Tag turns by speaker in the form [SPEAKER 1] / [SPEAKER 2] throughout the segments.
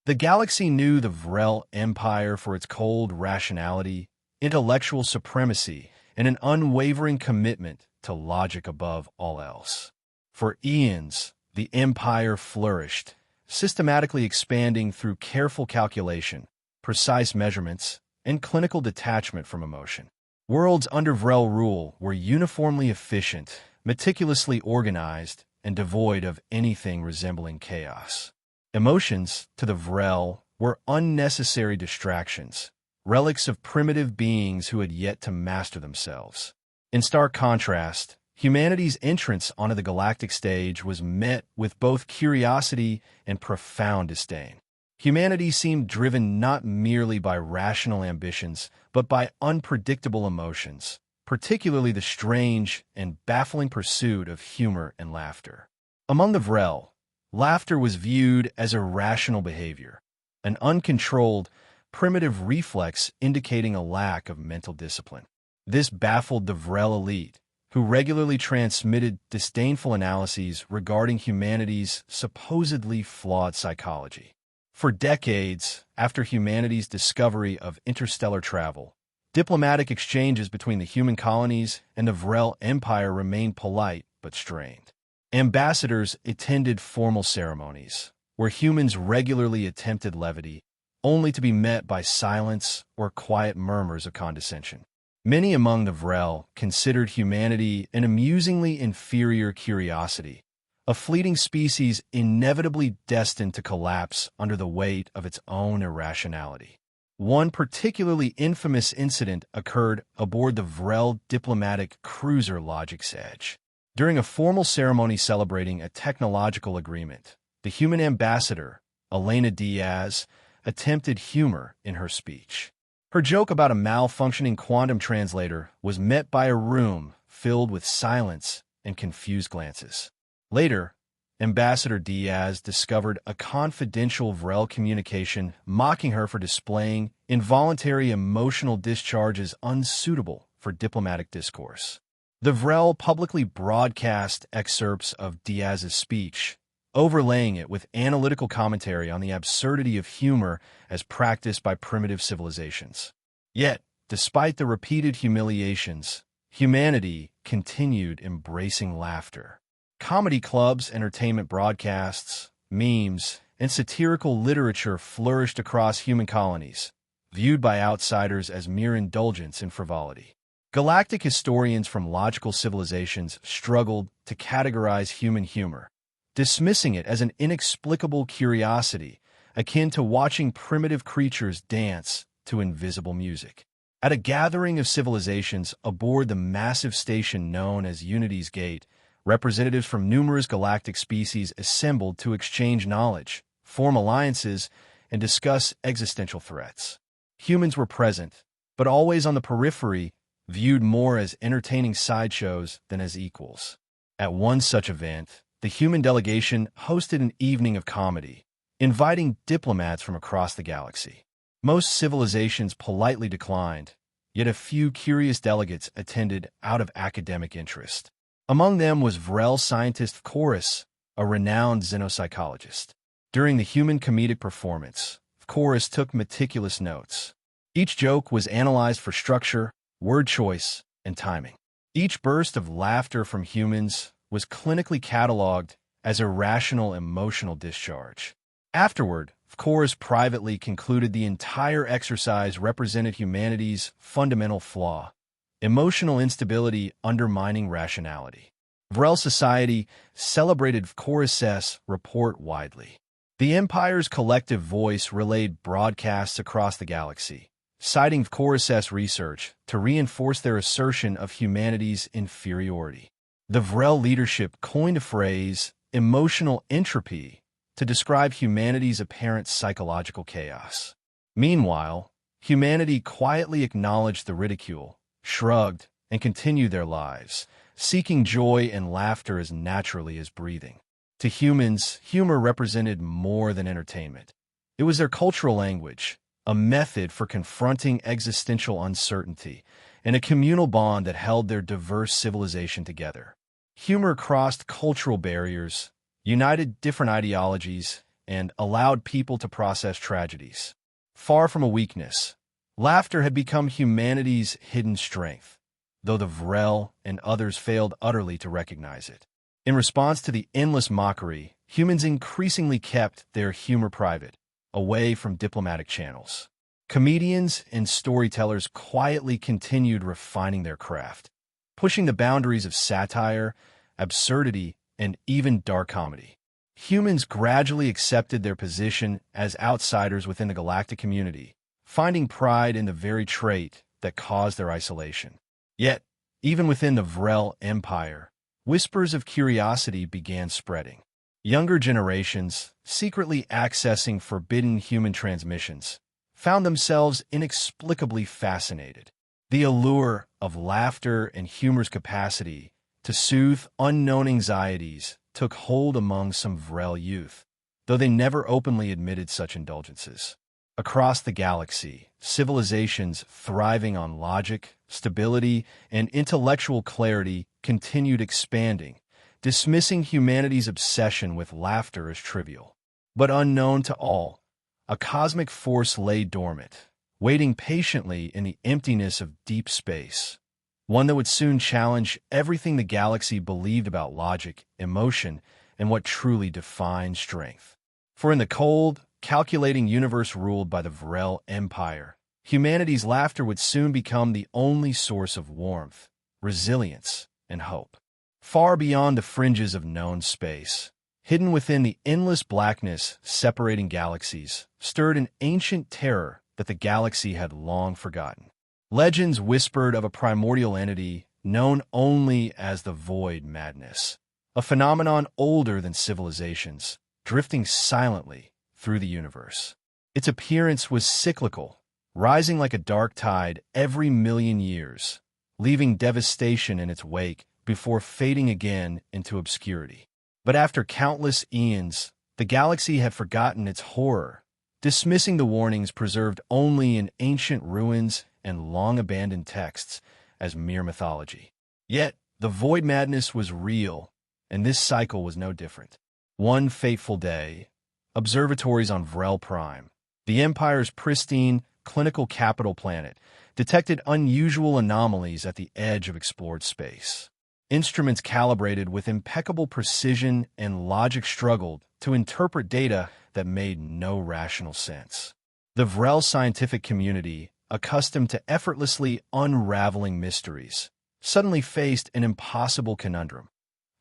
[SPEAKER 1] The galaxy knew the Vrell Empire for its cold rationality, intellectual supremacy, and an unwavering commitment to logic above all else. For eons, the empire flourished, systematically expanding through careful calculation, precise measurements, and clinical detachment from emotion. Worlds under Vrell rule were uniformly efficient, meticulously organized, and devoid of anything resembling chaos. Emotions, to the Vrell, were unnecessary distractions, relics of primitive beings who had yet to master themselves. In stark contrast, humanity's entrance onto the galactic stage was met with both curiosity and profound disdain. Humanity seemed driven not merely by rational ambitions, but by unpredictable emotions, particularly the strange and baffling pursuit of humor and laughter. Among the Vrell, laughter was viewed as irrational behavior, an uncontrolled, primitive reflex indicating a lack of mental discipline. This baffled the Vrell elite, who regularly transmitted disdainful analyses regarding humanity's supposedly flawed psychology. For decades, after humanity's discovery of interstellar travel, diplomatic exchanges between the human colonies and the Vrell Empire remained polite but strained. Ambassadors attended formal ceremonies, where humans regularly attempted levity, only to be met by silence or quiet murmurs of condescension. Many among the Vrell considered humanity an amusingly inferior curiosity, a fleeting species inevitably destined to collapse under the weight of its own irrationality. One particularly infamous incident occurred aboard the Vrell diplomatic cruiser Logic's Edge. During a formal ceremony celebrating a technological agreement, the human ambassador, Elena Diaz, attempted humor in her speech. Her joke about a malfunctioning quantum translator was met by a room filled with silence and confused glances. Later, Ambassador Diaz discovered a confidential Vrell communication mocking her for displaying involuntary emotional discharges unsuitable for diplomatic discourse. The Vrell publicly broadcast excerpts of Diaz's speech, overlaying it with analytical commentary on the absurdity of humor as practiced by primitive civilizations. Yet, despite the repeated humiliations, humanity continued embracing laughter. Comedy clubs, entertainment broadcasts, memes, and satirical literature flourished across human colonies, viewed by outsiders as mere indulgence in frivolity. Galactic historians from logical civilizations struggled to categorize human humor, dismissing it as an inexplicable curiosity akin to watching primitive creatures dance to invisible music. At a gathering of civilizations aboard the massive station known as Unity's Gate, representatives from numerous galactic species assembled to exchange knowledge, form alliances, and discuss existential threats. Humans were present, but always on the periphery, viewed more as entertaining sideshows than as equals. At one such event, the human delegation hosted an evening of comedy, inviting diplomats from across the galaxy. Most civilizations politely declined, yet a few curious delegates attended out of academic interest. Among them was Vrell scientist Chorus, a renowned xenopsychologist. During the human comedic performance, Chorus took meticulous notes. Each joke was analyzed for structure, word choice, and timing. Each burst of laughter from humans was clinically cataloged as irrational emotional discharge. Afterward, Chorus privately concluded the entire exercise represented humanity's fundamental flaw: emotional instability undermining rationality. Vrell society celebrated Chorus's report widely. The Empire's collective voice relayed broadcasts across the galaxy, citing Chorus's research to reinforce their assertion of humanity's inferiority. The Vrell leadership coined a phrase, emotional entropy, to describe humanity's apparent psychological chaos. Meanwhile, humanity quietly acknowledged the ridicule, shrugged, and continued their lives, seeking joy and laughter as naturally as breathing. To humans, humor represented more than entertainment. It was their cultural language, a method for confronting existential uncertainty, and a communal bond that held their diverse civilization together. Humor crossed cultural barriers, united different ideologies, and allowed people to process tragedies. Far from a weakness, laughter had become humanity's hidden strength, though the Vrell and others failed utterly to recognize it. In response to the endless mockery, humans increasingly kept their humor private, away from diplomatic channels. Comedians and storytellers quietly continued refining their craft, pushing the boundaries of satire, absurdity, and even dark comedy. Humans gradually accepted their position as outsiders within the galactic community, finding pride in the very trait that caused their isolation. Yet, even within the Vrell Empire, whispers of curiosity began spreading. Younger generations, secretly accessing forbidden human transmissions, found themselves inexplicably fascinated. The allure of laughter and humor's capacity to soothe unknown anxieties took hold among some Vrell youth, though they never openly admitted such indulgences. Across the galaxy, civilizations thriving on logic, stability, and intellectual clarity continued expanding, dismissing humanity's obsession with laughter as trivial. But unknown to all, a cosmic force lay dormant, waiting patiently in the emptiness of deep space, one that would soon challenge everything the galaxy believed about logic, emotion, and what truly defined strength. For in the cold, calculating universe ruled by the Vrell Empire, humanity's laughter would soon become the only source of warmth, resilience, and hope. Far beyond the fringes of known space, hidden within the endless blackness separating galaxies, stirred an ancient terror that the galaxy had long forgotten. Legends whispered of a primordial entity known only as the Void Madness, a phenomenon older than civilizations, drifting silently through the universe. Its appearance was cyclical, rising like a dark tide every million years, leaving devastation in its wake before fading again into obscurity. But after countless eons, the galaxy had forgotten its horror, dismissing the warnings preserved only in ancient ruins and long-abandoned texts as mere mythology. Yet, the Void Madness was real, and this cycle was no different. One fateful day, observatories on Vrell Prime, the Empire's pristine, clinical capital planet, detected unusual anomalies at the edge of explored space. Instruments calibrated with impeccable precision and logic struggled to interpret data that made no rational sense. The Vrell scientific community, accustomed to effortlessly unraveling mysteries, suddenly faced an impossible conundrum.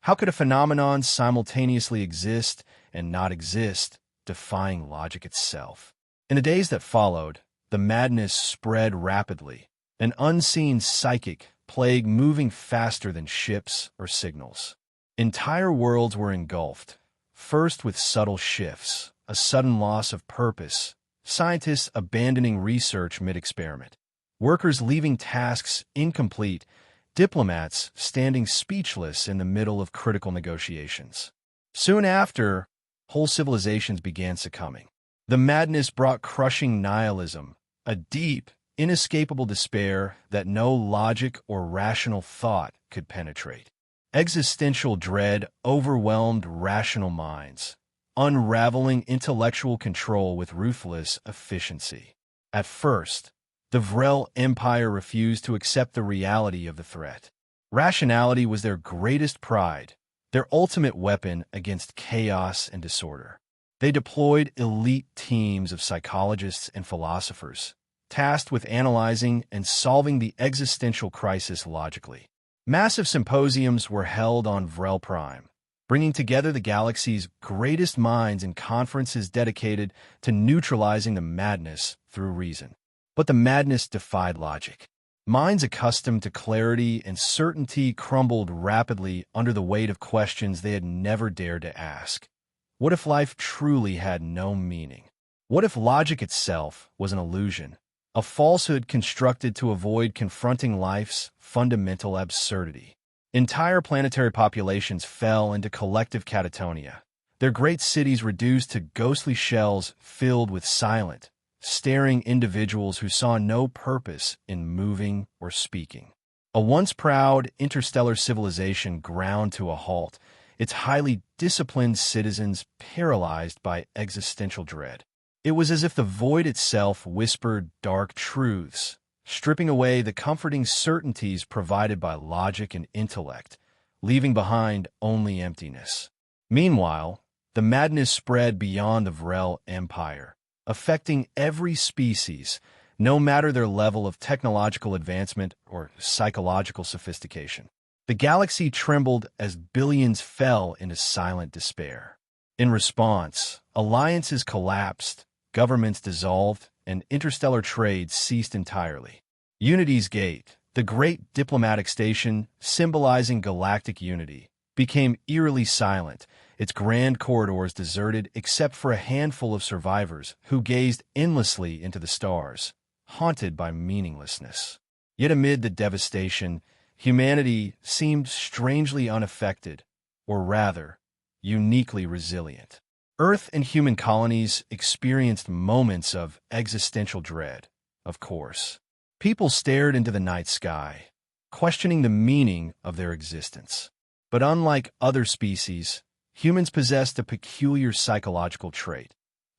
[SPEAKER 1] How could a phenomenon simultaneously exist and not exist, defying logic itself? In the days that followed, the madness spread rapidly, an unseen psychic plague moving faster than ships or signals. Entire worlds were engulfed, first with subtle shifts, a sudden loss of purpose, scientists abandoning research mid-experiment, workers leaving tasks incomplete, diplomats standing speechless in the middle of critical negotiations. Soon after, whole civilizations began succumbing. The madness brought crushing nihilism, a deep, inescapable despair that no logic or rational thought could penetrate. Existential dread overwhelmed rational minds, unraveling intellectual control with ruthless efficiency. At first, the Vrell Empire refused to accept the reality of the threat. Rationality was their greatest pride, their ultimate weapon against chaos and disorder. They deployed elite teams of psychologists and philosophers, tasked with analyzing and solving the existential crisis logically. Massive symposiums were held on Vrell Prime, bringing together the galaxy's greatest minds in conferences dedicated to neutralizing the madness through reason. But the madness defied logic. Minds accustomed to clarity and certainty crumbled rapidly under the weight of questions they had never dared to ask. What if life truly had no meaning? What if logic itself was an illusion, a falsehood constructed to avoid confronting life's fundamental absurdity? Entire planetary populations fell into collective catatonia, their great cities reduced to ghostly shells filled with silent, staring individuals who saw no purpose in moving or speaking. A once proud interstellar civilization ground to a halt, its highly disciplined citizens paralyzed by existential dread. It was as if the void itself whispered dark truths, stripping away the comforting certainties provided by logic and intellect, leaving behind only emptiness. Meanwhile, the madness spread beyond the Vrell Empire, affecting every species, no matter their level of technological advancement or psychological sophistication. The galaxy trembled as billions fell into silent despair. In response, alliances collapsed, governments dissolved, and interstellar trade ceased entirely. Unity's Gate, the great diplomatic station symbolizing galactic unity, became eerily silent, its grand corridors deserted except for a handful of survivors who gazed endlessly into the stars, haunted by meaninglessness. Yet amid the devastation, humanity seemed strangely unaffected, or rather, uniquely resilient. Earth and human colonies experienced moments of existential dread, of course. People stared into the night sky, questioning the meaning of their existence. But unlike other species, humans possessed a peculiar psychological trait.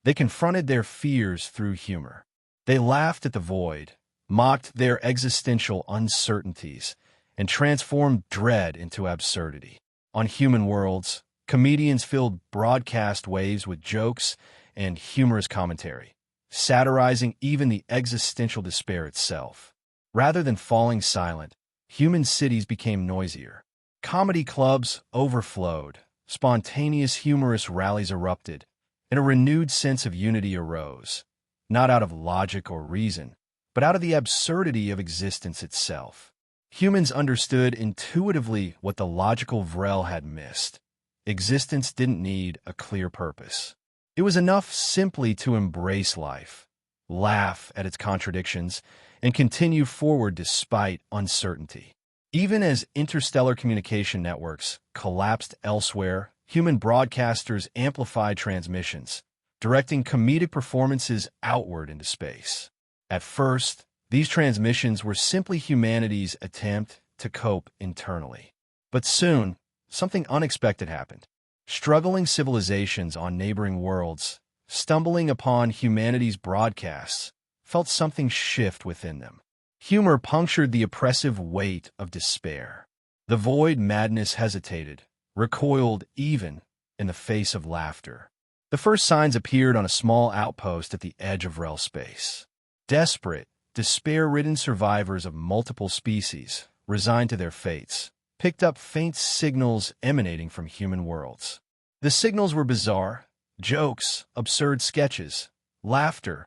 [SPEAKER 1] They confronted their fears through humor. They laughed at the void, mocked their existential uncertainties, and transformed dread into absurdity. On human worlds, comedians filled broadcast waves with jokes and humorous commentary, satirizing even the existential despair itself. Rather than falling silent, human cities became noisier. Comedy clubs overflowed, spontaneous humorous rallies erupted, and a renewed sense of unity arose, not out of logic or reason, but out of the absurdity of existence itself. Humans understood intuitively what the logical Vrell had missed. Existence didn't need a clear purpose. It was enough simply to embrace life, laugh at its contradictions, and continue forward despite uncertainty. Even as interstellar communication networks collapsed elsewhere, human broadcasters amplified transmissions, directing comedic performances outward into space. At first, these transmissions were simply humanity's attempt to cope internally. But soon, something unexpected happened. Struggling civilizations on neighboring worlds, stumbling upon humanity's broadcasts, felt something shift within them. Humor punctured the oppressive weight of despair. The void madness hesitated, recoiled even in the face of laughter. The first signs appeared on a small outpost at the edge of Vrell space. Desperate, despair-ridden survivors of multiple species, resigned to their fates, picked up faint signals emanating from human worlds. The signals were bizarre: jokes, absurd sketches, laughter,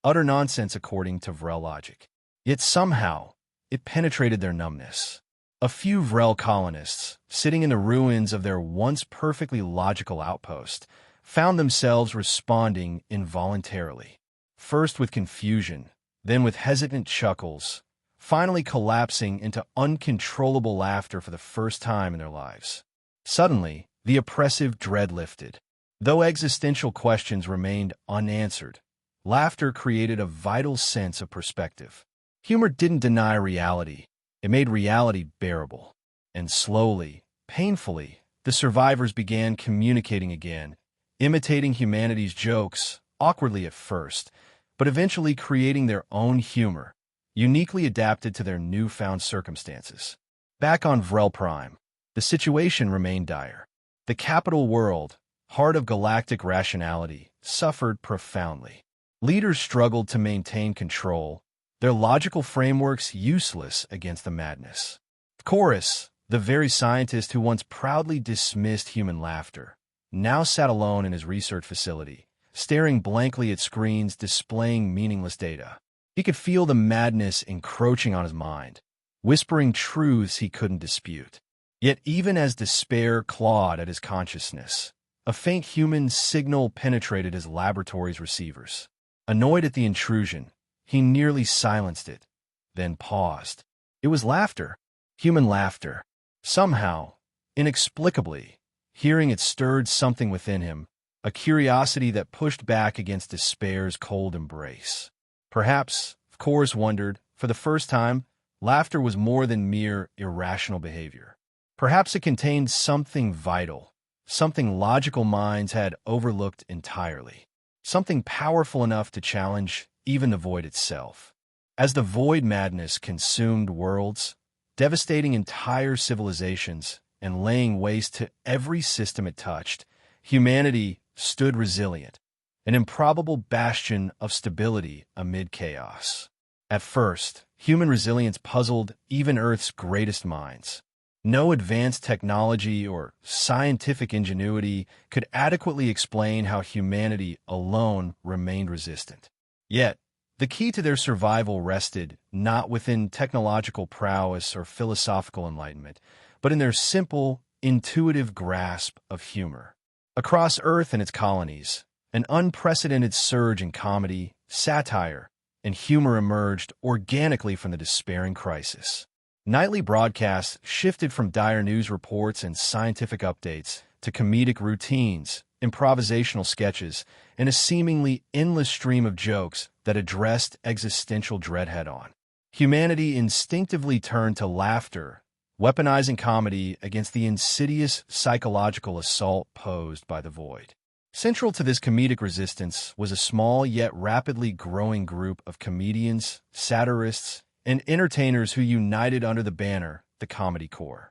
[SPEAKER 1] utter nonsense according to Vrell logic. Yet somehow, it penetrated their numbness. A few Vrell colonists, sitting in the ruins of their once perfectly logical outpost, found themselves responding involuntarily. First with confusion, then with hesitant chuckles, finally collapsing into uncontrollable laughter for the first time in their lives. Suddenly, the oppressive dread lifted. Though existential questions remained unanswered, laughter created a vital sense of perspective. Humor didn't deny reality, it made reality bearable. And slowly, painfully, the survivors began communicating again, imitating humanity's jokes, awkwardly at first, but eventually creating their own humor, uniquely adapted to their newfound circumstances. Back on Vrell Prime, the situation remained dire. The capital world, heart of galactic rationality, suffered profoundly. Leaders struggled to maintain control, their logical frameworks useless against the madness. Chorus, the very scientist who once proudly dismissed human laughter, now sat alone in his research facility, staring blankly at screens displaying meaningless data. He could feel the madness encroaching on his mind, whispering truths he couldn't dispute. Yet even as despair clawed at his consciousness, a faint human signal penetrated his laboratory's receivers. Annoyed at the intrusion, he nearly silenced it, then paused. It was laughter, human laughter. Somehow, inexplicably, hearing it stirred something within him, a curiosity that pushed back against despair's cold embrace. Perhaps, of course, wondered, for the first time, laughter was more than mere irrational behavior. Perhaps it contained something vital, something logical minds had overlooked entirely, something powerful enough to challenge even the void itself. As the void madness consumed worlds, devastating entire civilizations, and laying waste to every system it touched, humanity stood resilient, an improbable bastion of stability amid chaos. At first, human resilience puzzled even Earth's greatest minds. No advanced technology or scientific ingenuity could adequately explain how humanity alone remained resistant. Yet, the key to their survival rested not within technological prowess or philosophical enlightenment, but in their simple, intuitive grasp of humor. Across Earth and its colonies, an unprecedented surge in comedy, satire, and humor emerged organically from the despairing crisis. Nightly broadcasts shifted from dire news reports and scientific updates to comedic routines, improvisational sketches, and a seemingly endless stream of jokes that addressed existential dread head-on. Humanity instinctively turned to laughter, weaponizing comedy against the insidious psychological assault posed by the void. Central to this comedic resistance was a small yet rapidly growing group of comedians, satirists, and entertainers who united under the banner, the Comedy Corps.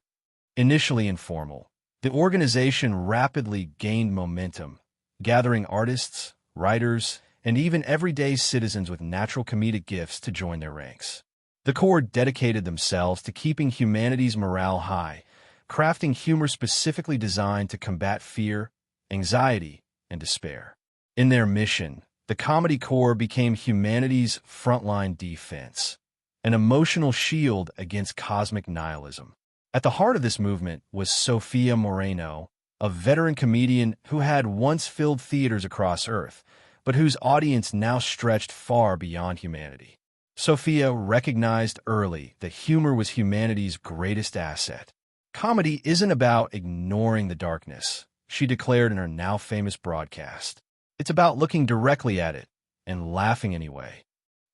[SPEAKER 1] Initially informal, the organization rapidly gained momentum, gathering artists, writers, and even everyday citizens with natural comedic gifts to join their ranks. The Corps dedicated themselves to keeping humanity's morale high, crafting humor specifically designed to combat fear, anxiety, and despair. In their mission, the Comedy Corps became humanity's frontline defense, an emotional shield against cosmic nihilism. At the heart of this movement was Sophia Moreno, a veteran comedian who had once filled theaters across Earth, but whose audience now stretched far beyond humanity. Sophia recognized early that humor was humanity's greatest asset. Comedy isn't about ignoring the darkness, she declared in her now famous broadcast. It's about looking directly at it and laughing anyway.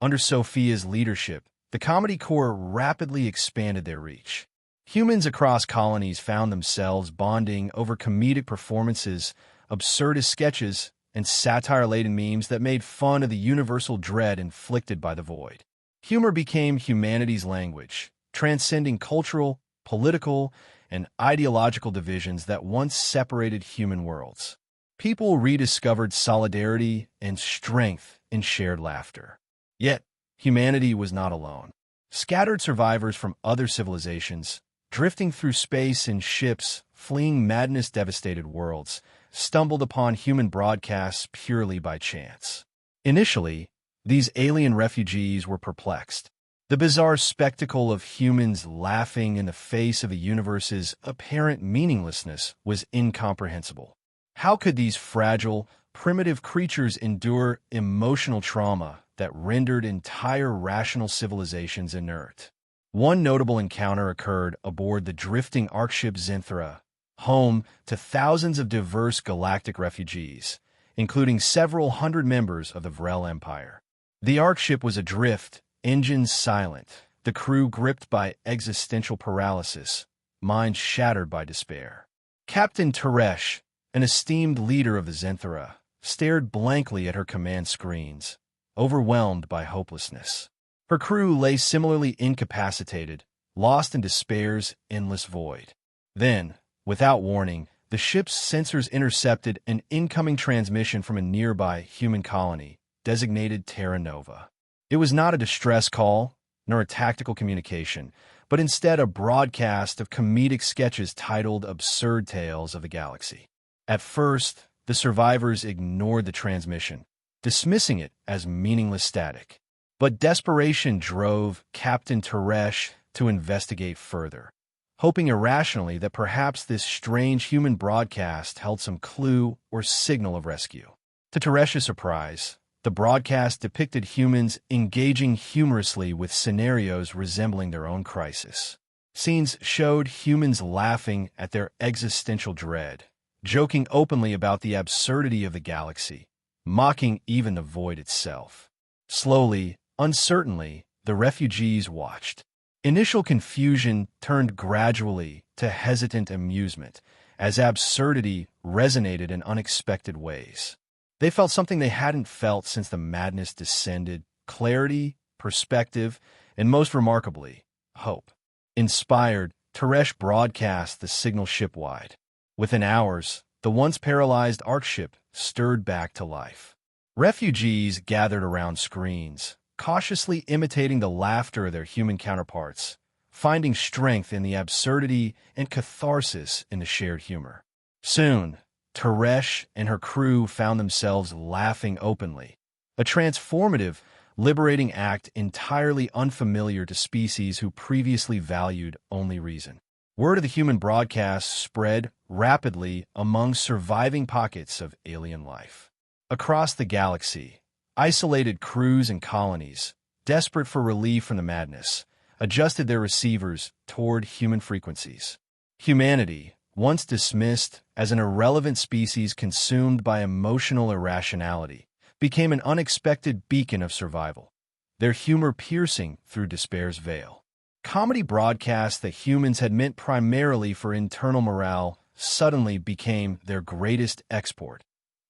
[SPEAKER 1] Under Sophia's leadership, the Comedy Corps rapidly expanded their reach. Humans across colonies found themselves bonding over comedic performances, absurdist sketches, and satire-laden memes that made fun of the universal dread inflicted by the void. Humor became humanity's language, transcending cultural, political, and ideological divisions that once separated human worlds. People rediscovered solidarity and strength in shared laughter. Yet, humanity was not alone. Scattered survivors from other civilizations, drifting through space in ships, fleeing madness-devastated worlds, stumbled upon human broadcasts purely by chance. Initially, these alien refugees were perplexed. The bizarre spectacle of humans laughing in the face of a universe's apparent meaninglessness was incomprehensible. How could these fragile, primitive creatures endure emotional trauma that rendered entire rational civilizations inert? One notable encounter occurred aboard the drifting Ark ship Zinthra, home to thousands of diverse galactic refugees, including several hundred members of the Vrell Empire. The Ark ship was adrift, engines silent, the crew gripped by existential paralysis, minds shattered by despair. Captain Teresh, an esteemed leader of the Zinthra, stared blankly at her command screens, overwhelmed by hopelessness. Her crew lay similarly incapacitated, lost in despair's endless void. Then, without warning, the ship's sensors intercepted an incoming transmission from a nearby human colony, designated Terra Nova. It was not a distress call, nor a tactical communication, but instead a broadcast of comedic sketches titled Absurd Tales of the Galaxy. At first, the survivors ignored the transmission, dismissing it as meaningless static. But desperation drove Captain Teresh to investigate further, hoping irrationally that perhaps this strange human broadcast held some clue or signal of rescue. To Teresh's surprise, the broadcast depicted humans engaging humorously with scenarios resembling their own crisis. Scenes showed humans laughing at their existential dread, joking openly about the absurdity of the galaxy, mocking even the void itself. Slowly, uncertainly, the refugees watched. Initial confusion turned gradually to hesitant amusement, as absurdity resonated in unexpected ways. They felt something they hadn't felt since the madness descended: clarity, perspective, and most remarkably, hope. Inspired, Teresh broadcast the signal shipwide. Within hours, the once paralyzed Ark ship stirred back to life. Refugees gathered around screens, cautiously imitating the laughter of their human counterparts, finding strength in the absurdity and catharsis in the shared humor. Soon, Teresh and her crew found themselves laughing openly, a transformative, liberating act entirely unfamiliar to species who previously valued only reason. Word of the human broadcast spread rapidly among surviving pockets of alien life. Across the galaxy, isolated crews and colonies, desperate for relief from the madness, adjusted their receivers toward human frequencies. Humanity, once dismissed as an irrelevant species consumed by emotional irrationality, became an unexpected beacon of survival, their humor piercing through despair's veil. Comedy broadcasts that humans had meant primarily for internal morale suddenly became their greatest export,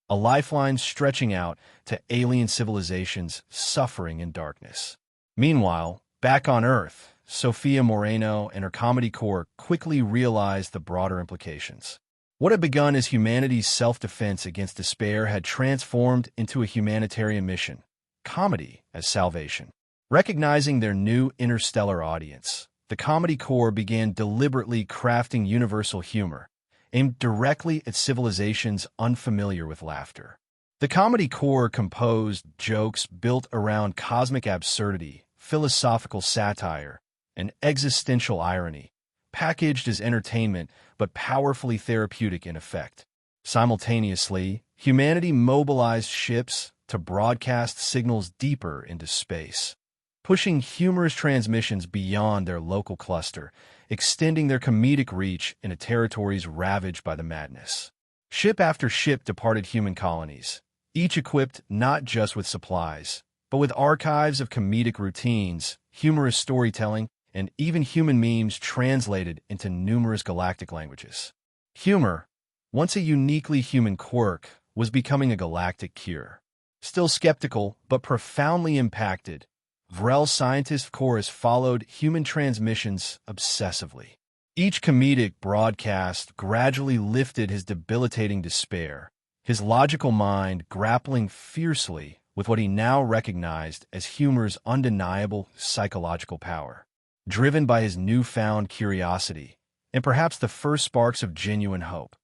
[SPEAKER 1] a lifeline stretching out to alien civilizations suffering in darkness. Meanwhile, back on Earth, Sofia Moreno and her comedy corps quickly realized the broader implications. What had begun as humanity's self-defense against despair had transformed into a humanitarian mission, comedy as salvation. Recognizing their new interstellar audience, the Comedy Corps began deliberately crafting universal humor, aimed directly at civilizations unfamiliar with laughter. The Comedy Corps composed jokes built around cosmic absurdity, philosophical satire, and existential irony, packaged as entertainment but powerfully therapeutic in effect. Simultaneously, humanity mobilized ships to broadcast signals deeper into space, pushing humorous transmissions beyond their local cluster, extending their comedic reach into territories ravaged by the madness. Ship after ship departed human colonies, each equipped not just with supplies, but with archives of comedic routines, humorous storytelling, and even human memes translated into numerous galactic languages. Humor, once a uniquely human quirk, was becoming a galactic cure. Still skeptical, but profoundly impacted, Vrell scientist chorus followed human transmissions obsessively. Each comedic broadcast gradually lifted his debilitating despair, his logical mind grappling fiercely with what he now recognized as humor's undeniable psychological power. Driven by his newfound curiosity, and perhaps the first sparks of genuine hope,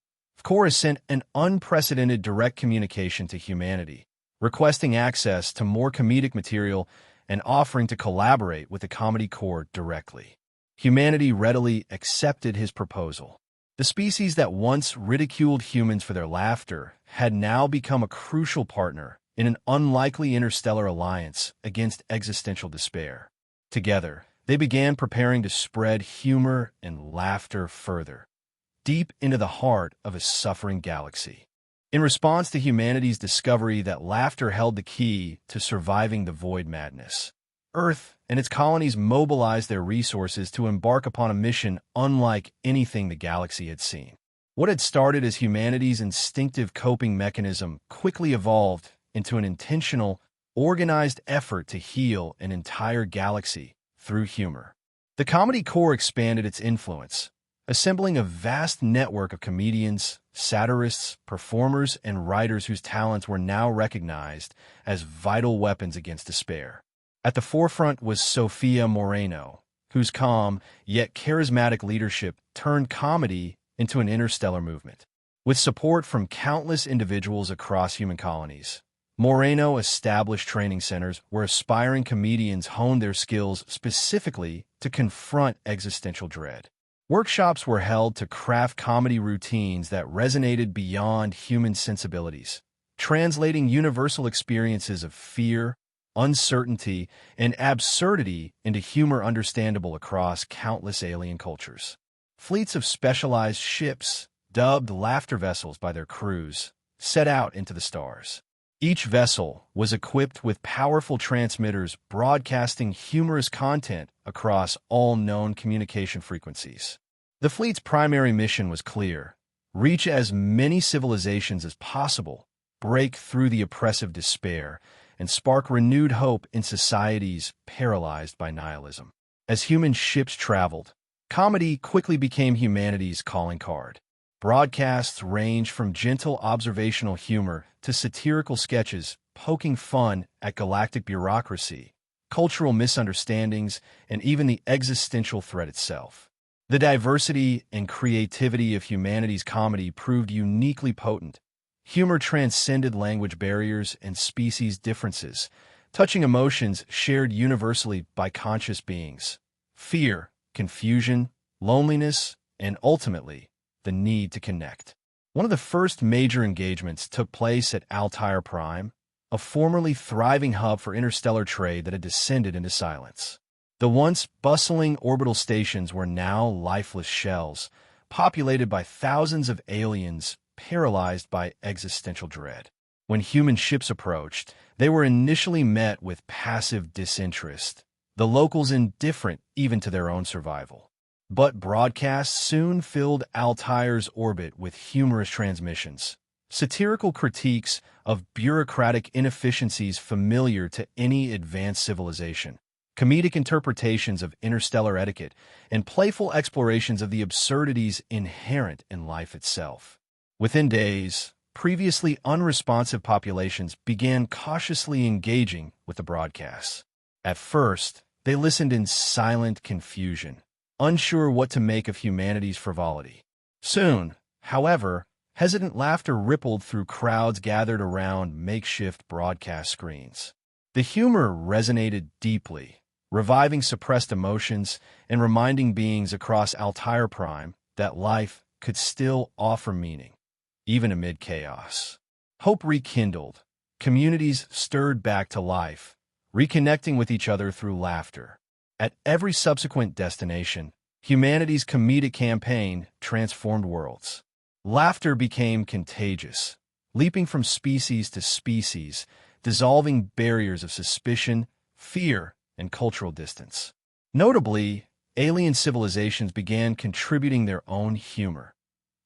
[SPEAKER 1] Chorus sent an unprecedented direct communication to humanity, requesting access to more comedic material and offering to collaborate with the Comedy Corps directly. Humanity readily accepted his proposal. The species that once ridiculed humans for their laughter had now become a crucial partner in an unlikely interstellar alliance against existential despair. Together, they began preparing to spread humor and laughter further, deep into the heart of a suffering galaxy. In response to humanity's discovery that laughter held the key to surviving the void madness, Earth and its colonies mobilized their resources to embark upon a mission unlike anything the galaxy had seen. What had started as humanity's instinctive coping mechanism quickly evolved into an intentional, organized effort to heal an entire galaxy through humor. The Comedy Corps expanded its influence, assembling a vast network of comedians, satirists, performers, and writers whose talents were now recognized as vital weapons against despair. At the forefront was Sofia Moreno, whose calm yet charismatic leadership turned comedy into an interstellar movement. With support from countless individuals across human colonies, Moreno established training centers where aspiring comedians honed their skills specifically to confront existential dread. Workshops were held to craft comedy routines that resonated beyond human sensibilities, translating universal experiences of fear, uncertainty, and absurdity into humor understandable across countless alien cultures. Fleets of specialized ships, dubbed laughter vessels by their crews, set out into the stars. Each vessel was equipped with powerful transmitters broadcasting humorous content across all known communication frequencies. The fleet's primary mission was clear: reach as many civilizations as possible, break through the oppressive despair, and spark renewed hope in societies paralyzed by nihilism. As human ships traveled, comedy quickly became humanity's calling card. Broadcasts ranged from gentle observational humor to satirical sketches poking fun at galactic bureaucracy, cultural misunderstandings, and even the existential threat itself. The diversity and creativity of humanity's comedy proved uniquely potent. Humor transcended language barriers and species differences, touching emotions shared universally by conscious beings: fear, confusion, loneliness, and ultimately, the need to connect. One of the first major engagements took place at Altair Prime, a formerly thriving hub for interstellar trade that had descended into silence. The once bustling orbital stations were now lifeless shells, populated by thousands of aliens paralyzed by existential dread. When human ships approached, they were initially met with passive disinterest, the locals indifferent even to their own survival. But broadcasts soon filled Altair's orbit with humorous transmissions, satirical critiques of bureaucratic inefficiencies familiar to any advanced civilization, comedic interpretations of interstellar etiquette, and playful explorations of the absurdities inherent in life itself. Within days, previously unresponsive populations began cautiously engaging with the broadcasts. At first, they listened in silent confusion, unsure what to make of humanity's frivolity. Soon, however, hesitant laughter rippled through crowds gathered around makeshift broadcast screens. The humor resonated deeply, reviving suppressed emotions and reminding beings across Altair Prime that life could still offer meaning, even amid chaos. Hope rekindled, communities stirred back to life, reconnecting with each other through laughter. At every subsequent destination, humanity's comedic campaign transformed worlds. Laughter became contagious, leaping from species to species, dissolving barriers of suspicion, fear, and cultural distance. Notably, alien civilizations began contributing their own humor,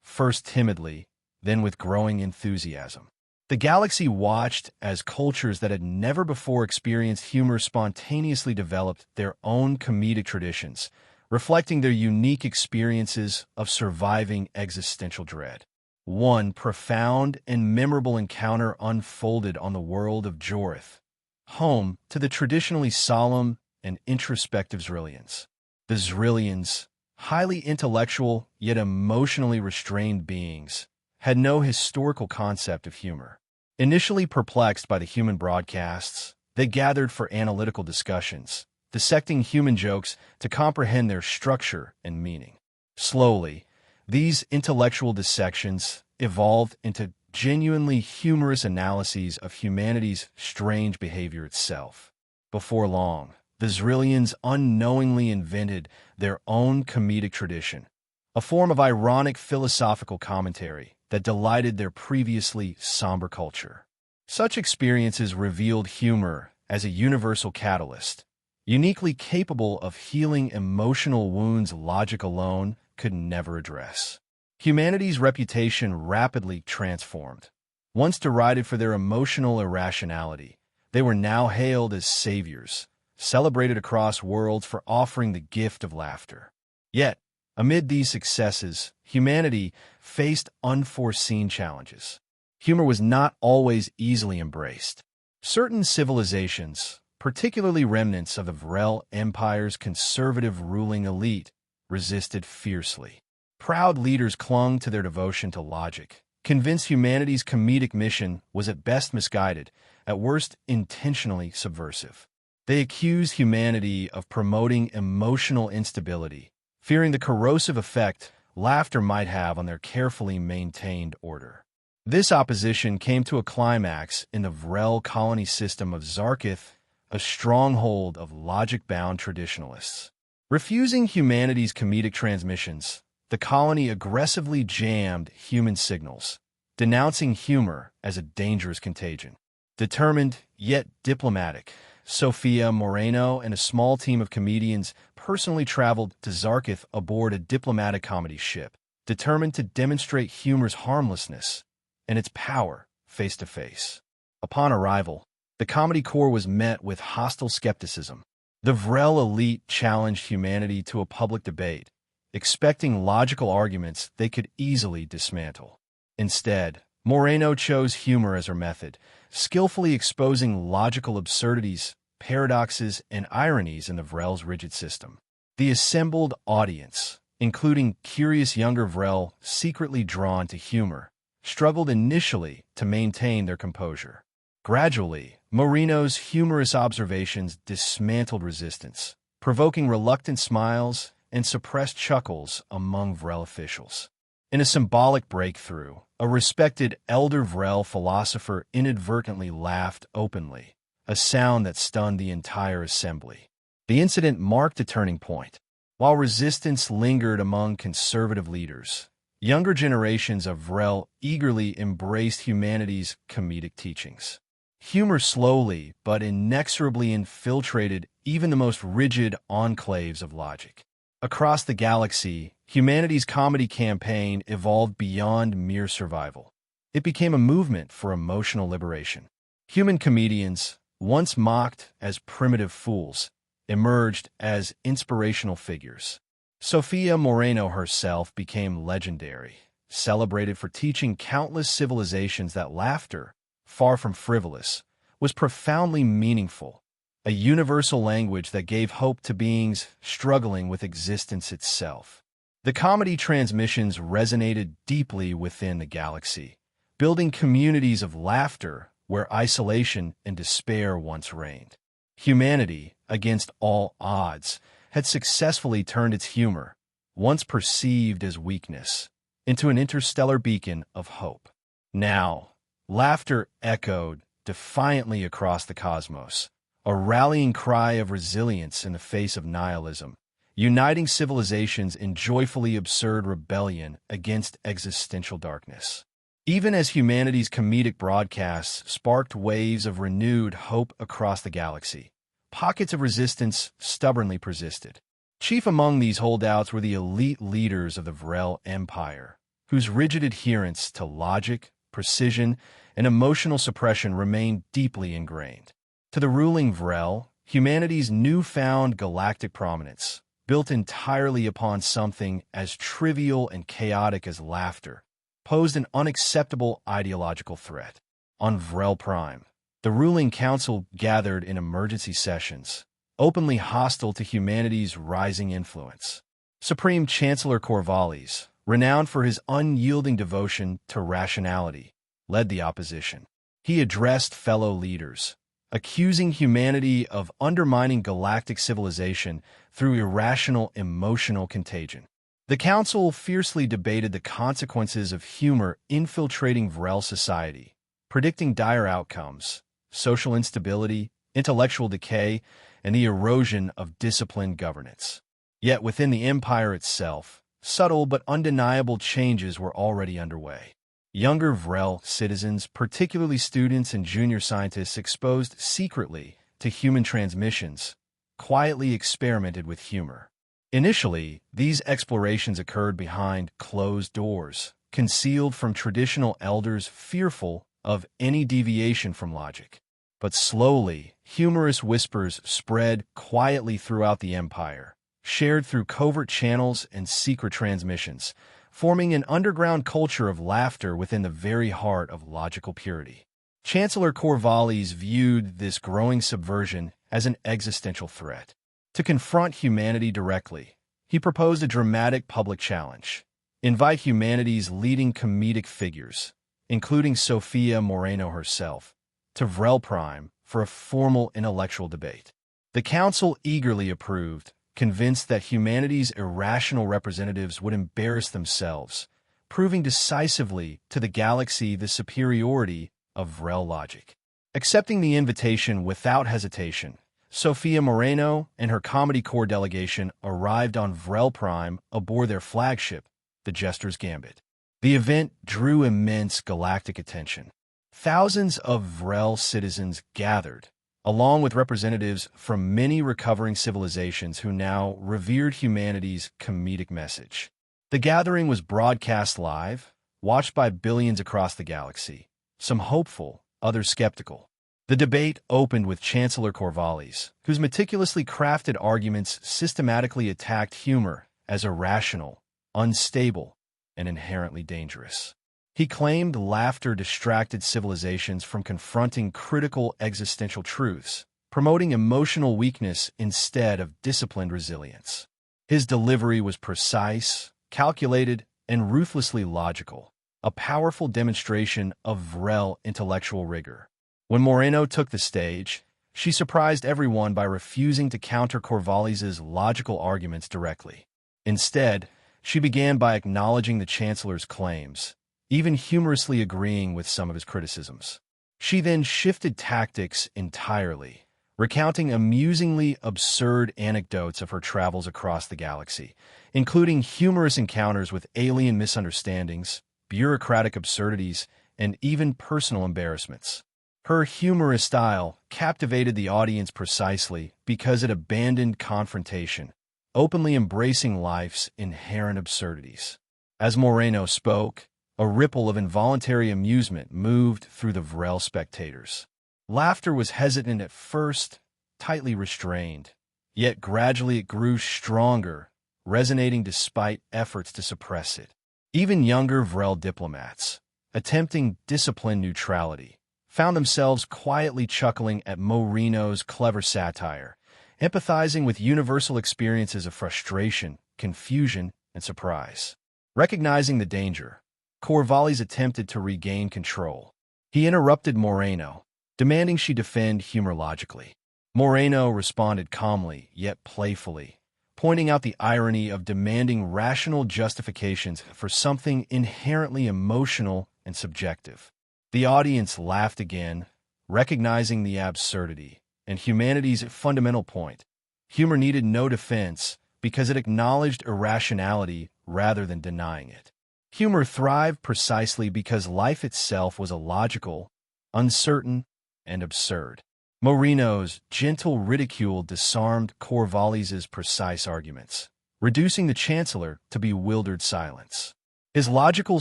[SPEAKER 1] first timidly, then with growing enthusiasm. The galaxy watched as cultures that had never before experienced humor spontaneously developed their own comedic traditions, reflecting their unique experiences of surviving existential dread. One profound and memorable encounter unfolded on the world of Jorith, home to the traditionally solemn and introspective Zrillians. The Zrillians, highly intellectual yet emotionally restrained beings, had no historical concept of humor. Initially perplexed by the human broadcasts, they gathered for analytical discussions, dissecting human jokes to comprehend their structure and meaning. Slowly, these intellectual dissections evolved into genuinely humorous analyses of humanity's strange behavior itself. Before long, the Zrillians unknowingly invented their own comedic tradition, a form of ironic philosophical commentary that delighted their previously somber culture. Such experiences revealed humor as a universal catalyst, uniquely capable of healing emotional wounds logic alone could never address. Humanity's reputation rapidly transformed. Once derided for their emotional irrationality, they were now hailed as saviors, celebrated across worlds for offering the gift of laughter. Yet, amid these successes, humanity faced unforeseen challenges. Humor was not always easily embraced. Certain civilizations, particularly remnants of the Vrell Empire's conservative ruling elite, resisted fiercely. Proud leaders clung to their devotion to logic, convinced humanity's comedic mission was at best misguided, at worst intentionally subversive. They accused humanity of promoting emotional instability, fearing the corrosive effect laughter might have on their carefully maintained order. This opposition came to a climax in the Vrell colony system of Zarkith, a stronghold of logic-bound traditionalists. Refusing humanity's comedic transmissions, the colony aggressively jammed human signals, denouncing humor as a dangerous contagion. Determined, yet diplomatic, Sofia Moreno and a small team of comedians personally traveled to Zarkith aboard a diplomatic comedy ship. determined to demonstrate humor's harmlessness and its power face to face. Upon arrival, the comedy corps was met with hostile skepticism. The Vrell elite challenged humanity to a public debate, expecting logical arguments they could easily dismantle. Instead, Moreno chose humor as her method, skillfully exposing logical absurdities, paradoxes, and ironies in the Vrell's rigid system. The assembled audience, including curious younger Vrell secretly drawn to humor, struggled initially to maintain their composure. Gradually, Moreno's humorous observations dismantled resistance, provoking reluctant smiles and suppressed chuckles among Vrell officials. In a symbolic breakthrough, a respected elder Vrell philosopher inadvertently laughed openly, a sound that stunned the entire assembly. The incident marked a turning point. While resistance lingered among conservative leaders, younger generations of Vrell eagerly embraced humanity's comedic teachings. Humor slowly but inexorably infiltrated even the most rigid enclaves of logic. Across the galaxy, humanity's comedy campaign evolved beyond mere survival. It became a movement for emotional liberation. Human comedians, once mocked as primitive fools, emerged as inspirational figures. Sofia Moreno herself became legendary, celebrated for teaching countless civilizations that laughter, far from frivolous, was profoundly meaningful, a universal language that gave hope to beings struggling with existence itself. The comedy transmissions resonated deeply within the galaxy, building communities of laughter where isolation and despair once reigned. Humanity, against all odds, had successfully turned its humor, once perceived as weakness, into an interstellar beacon of hope. Now, laughter echoed defiantly across the cosmos, a rallying cry of resilience in the face of nihilism, uniting civilizations in joyfully absurd rebellion against existential darkness. Even as humanity's comedic broadcasts sparked waves of renewed hope across the galaxy, pockets of resistance stubbornly persisted. Chief among these holdouts were the elite leaders of the Vrell Empire, whose rigid adherence to logic, precision, and emotional suppression remained deeply ingrained. To the ruling Vrell, humanity's newfound galactic prominence, built entirely upon something as trivial and chaotic as laughter, posed an unacceptable ideological threat. On Vrell Prime, the ruling council gathered in emergency sessions, openly hostile to humanity's rising influence. Supreme Chancellor Corvallis, renowned for his unyielding devotion to rationality, led the opposition. He addressed fellow leaders, accusing humanity of undermining galactic civilization through irrational emotional contagion. The council fiercely debated the consequences of humor infiltrating Vrell society, predicting dire outcomes, social instability, intellectual decay, and the erosion of disciplined governance. Yet within the empire itself, subtle but undeniable changes were already underway. Younger Vrell citizens, particularly students and junior scientists exposed secretly to human transmissions, quietly experimented with humor. Initially, these explorations occurred behind closed doors, concealed from traditional elders fearful of any deviation from logic. But slowly, humorous whispers spread quietly throughout the empire, shared through covert channels and secret transmissions, forming an underground culture of laughter within the very heart of logical purity. Chancellor Corvallis viewed this growing subversion as an existential threat. To confront humanity directly, he proposed a dramatic public challenge: invite humanity's leading comedic figures, including Sofia Moreno herself, to Vrell Prime for a formal intellectual debate. The council eagerly approved, convinced that humanity's irrational representatives would embarrass themselves, proving decisively to the galaxy the superiority of Vrell logic. Accepting the invitation without hesitation, Sofia Moreno and her Comedy Corps delegation arrived on Vrell Prime aboard their flagship, the Jester's Gambit. The event drew immense galactic attention. Thousands of Vrell citizens gathered, along with representatives from many recovering civilizations who now revered humanity's comedic message. The gathering was broadcast live, watched by billions across the galaxy, some hopeful, others skeptical. The debate opened with Chancellor Corvallis, whose meticulously crafted arguments systematically attacked humor as irrational, unstable, and inherently dangerous. He claimed laughter distracted civilizations from confronting critical existential truths, promoting emotional weakness instead of disciplined resilience. His delivery was precise, calculated, and ruthlessly logical, a powerful demonstration of Vrell intellectual rigor. When Moreno took the stage, she surprised everyone by refusing to counter Corvallis's logical arguments directly. Instead, she began by acknowledging the Chancellor's claims, even humorously agreeing with some of his criticisms. She then shifted tactics entirely, recounting amusingly absurd anecdotes of her travels across the galaxy, including humorous encounters with alien misunderstandings, bureaucratic absurdities, and even personal embarrassments. Her humorous style captivated the audience precisely because it abandoned confrontation, openly embracing life's inherent absurdities. As Moreno spoke, a ripple of involuntary amusement moved through the Vrell spectators. Laughter was hesitant at first, tightly restrained, yet gradually it grew stronger, resonating despite efforts to suppress it. Even younger Vrell diplomats, attempting disciplined neutrality, found themselves quietly chuckling at Moreno's clever satire, empathizing with universal experiences of frustration, confusion, and surprise. Recognizing the danger, Corvallis attempted to regain control. He interrupted Moreno, demanding she defend humor logically. Moreno responded calmly, yet playfully, pointing out the irony of demanding rational justifications for something inherently emotional and subjective. The audience laughed again, recognizing the absurdity and humanity's fundamental point. Humor needed no defense because it acknowledged irrationality rather than denying it. Humor thrived precisely because life itself was illogical, uncertain, and absurd. Moreno's gentle ridicule disarmed Corvallis's precise arguments, reducing the Chancellor to bewildered silence. His logical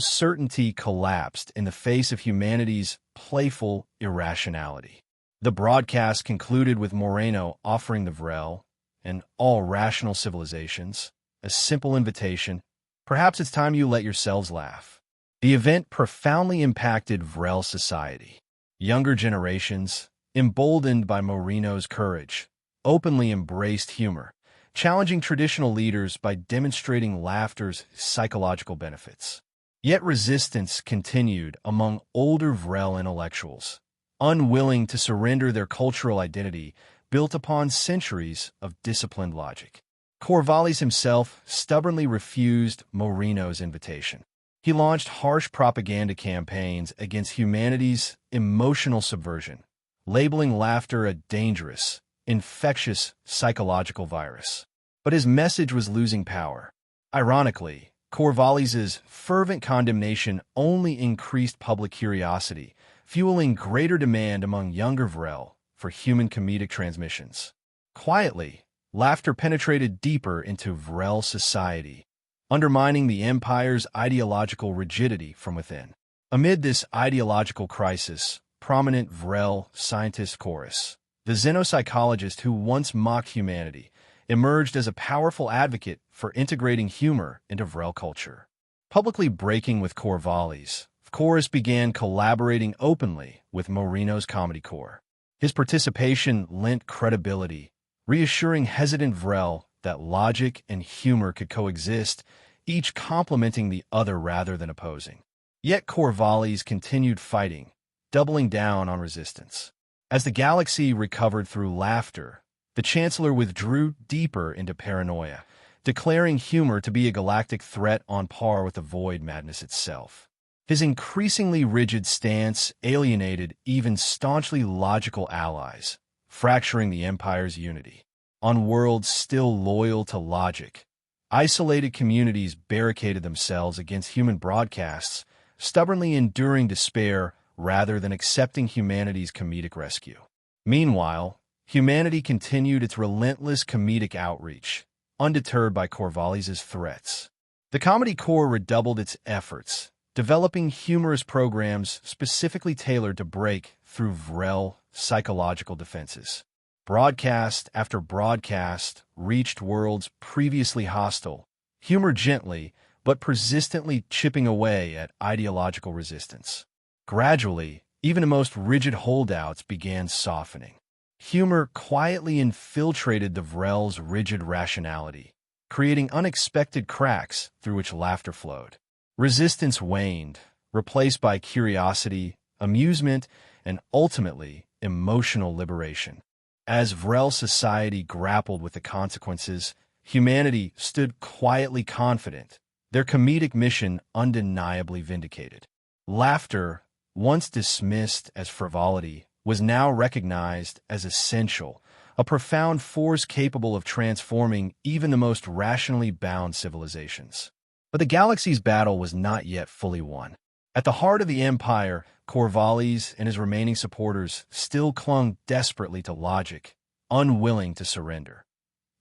[SPEAKER 1] certainty collapsed in the face of humanity's playful irrationality. The broadcast concluded with Moreno offering the Vrell, and all rational civilizations, a simple invitation: perhaps it's time you let yourselves laugh. The event profoundly impacted Vrell society. Younger generations, emboldened by Moreno's courage, openly embraced humor, challenging traditional leaders by demonstrating laughter's psychological benefits. Yet resistance continued among older Vrell intellectuals, unwilling to surrender their cultural identity built upon centuries of disciplined logic. Corvallis himself stubbornly refused Moreno's invitation. He launched harsh propaganda campaigns against humanity's emotional subversion, labeling laughter a dangerous, infectious psychological virus. But his message was losing power. Ironically, Corvallis's fervent condemnation only increased public curiosity, fueling greater demand among younger Vrell for human comedic transmissions. Quietly, laughter penetrated deeper into Vrell society, undermining the Empire's ideological rigidity from within. Amid this ideological crisis, prominent Vrell scientist chorus, the xenopsychologist who once mocked humanity, emerged as a powerful advocate for integrating humor into Vrell culture. Publicly breaking with Corvallis, Chorus began collaborating openly with Moreno's Comedy Corps. His participation lent credibility, reassuring hesitant Vrell that logic and humor could coexist, each complementing the other rather than opposing. Yet Corvallis continued fighting, doubling down on resistance. As the galaxy recovered through laughter, the Chancellor withdrew deeper into paranoia, declaring humor to be a galactic threat on par with the void madness itself. His increasingly rigid stance alienated even staunchly logical allies, fracturing the Empire's unity. On worlds still loyal to logic, isolated communities barricaded themselves against human broadcasts, stubbornly enduring despair rather than accepting humanity's comedic rescue. Meanwhile, humanity continued its relentless comedic outreach, undeterred by Corvallis's threats. The Comedy Corps redoubled its efforts, developing humorous programs specifically tailored to break through Vrell psychological defenses. Broadcast after broadcast reached worlds previously hostile, humor gently but persistently chipping away at ideological resistance. Gradually, even the most rigid holdouts began softening. Humor quietly infiltrated the Vrell's rigid rationality, creating unexpected cracks through which laughter flowed. Resistance waned, replaced by curiosity, amusement, and ultimately emotional liberation. As Vrell society grappled with the consequences, humanity stood quietly confident, their comedic mission undeniably vindicated. Laughter, once dismissed as frivolity, was now recognized as essential, a profound force capable of transforming even the most rationally bound civilizations. But the galaxy's battle was not yet fully won. At the heart of the Empire, Corvallis and his remaining supporters still clung desperately to logic, unwilling to surrender,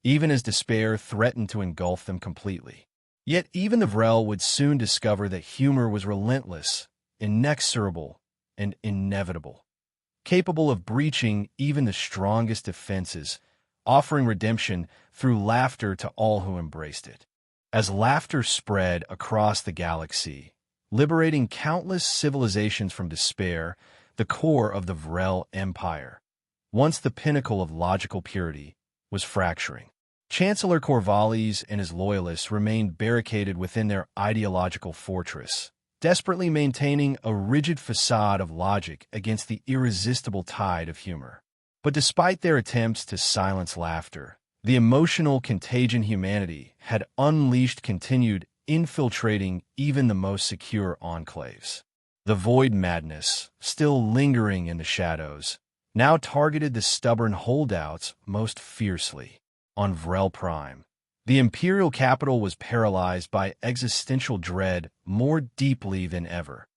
[SPEAKER 1] even as despair threatened to engulf them completely. Yet even the Vrell would soon discover that humor was relentless, inexorable, and inevitable, capable of breaching even the strongest defenses, offering redemption through laughter to all who embraced it. As laughter spread across the galaxy, liberating countless civilizations from despair, the core of the Vrell Empire, once the pinnacle of logical purity, was fracturing. Chancellor Corvallis and his loyalists remained barricaded within their ideological fortress, desperately maintaining a rigid facade of logic against the irresistible tide of humor. But despite their attempts to silence laughter, the emotional contagion humanity had unleashed continued infiltrating even the most secure enclaves. The void madness, still lingering in the shadows, now targeted the stubborn holdouts most fiercely. On Vrell Prime, the imperial capital was paralyzed by existential dread more deeply than ever,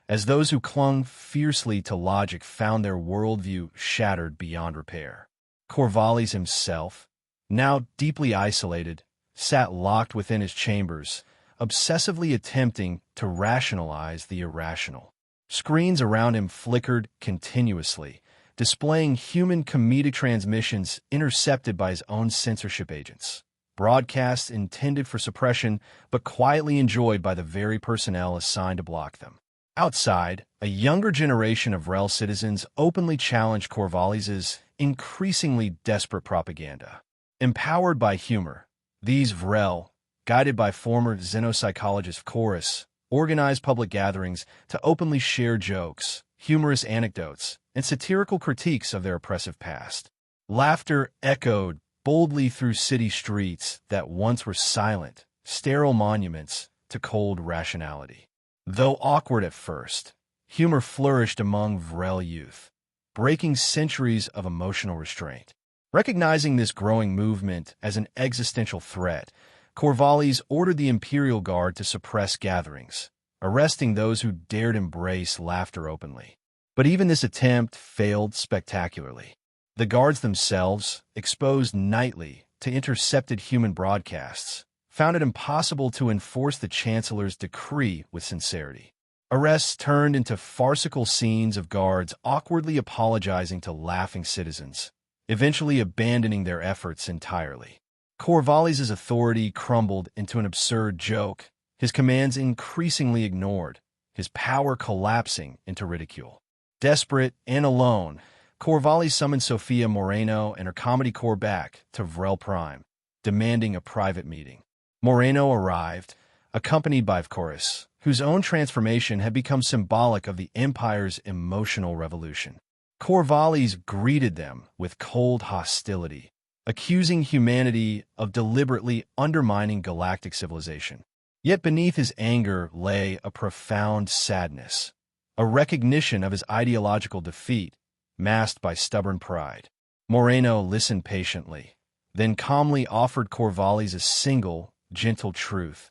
[SPEAKER 1] as those who clung fiercely to logic found their worldview shattered beyond repair. Corvallis himself, now deeply isolated, sat locked within his chambers, obsessively attempting to rationalize the irrational. Screens around him flickered continuously, displaying human comedic transmissions intercepted by his own censorship agents. Broadcasts intended for suppression, but quietly enjoyed by the very personnel assigned to block them. Outside, a younger generation of Vrell citizens openly challenged Corvallis' increasingly desperate propaganda. Empowered by humor, these Vrell, guided by former xenopsychologist Chorus, organized public gatherings to openly share jokes, humorous anecdotes, and satirical critiques of their oppressive past. Laughter echoed boldly through city streets that once were silent, sterile monuments to cold rationality. Though awkward at first, humor flourished among Vrell youth, breaking centuries of emotional restraint. Recognizing this growing movement as an existential threat, Corvallis ordered the Imperial Guard to suppress gatherings, arresting those who dared embrace laughter openly. But even this attempt failed spectacularly. The guards themselves, exposed nightly to intercepted human broadcasts, found it impossible to enforce the Chancellor's decree with sincerity. Arrests turned into farcical scenes of guards awkwardly apologizing to laughing citizens, eventually abandoning their efforts entirely. Corvallis' authority crumbled into an absurd joke, his commands increasingly ignored, his power collapsing into ridicule. Desperate and alone, Corvallis summoned Sofia Moreno and her Comedy Corps back to Vrell Prime, demanding a private meeting. Moreno arrived, accompanied by Chorus, whose own transformation had become symbolic of the Empire's emotional revolution. Corvallis greeted them with cold hostility, accusing humanity of deliberately undermining galactic civilization. Yet beneath his anger lay a profound sadness, a recognition of his ideological defeat, masked by stubborn pride. Moreno listened patiently, then calmly offered Corvallis a single, gentle truth.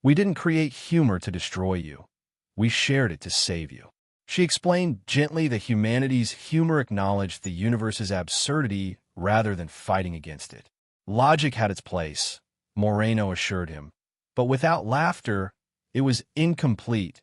[SPEAKER 1] "We didn't create humor to destroy you. We shared it to save you." She explained gently that humanity's humor acknowledged the universe's absurdity rather than fighting against it. Logic had its place, Moreno assured him, But without laughter, it was incomplete,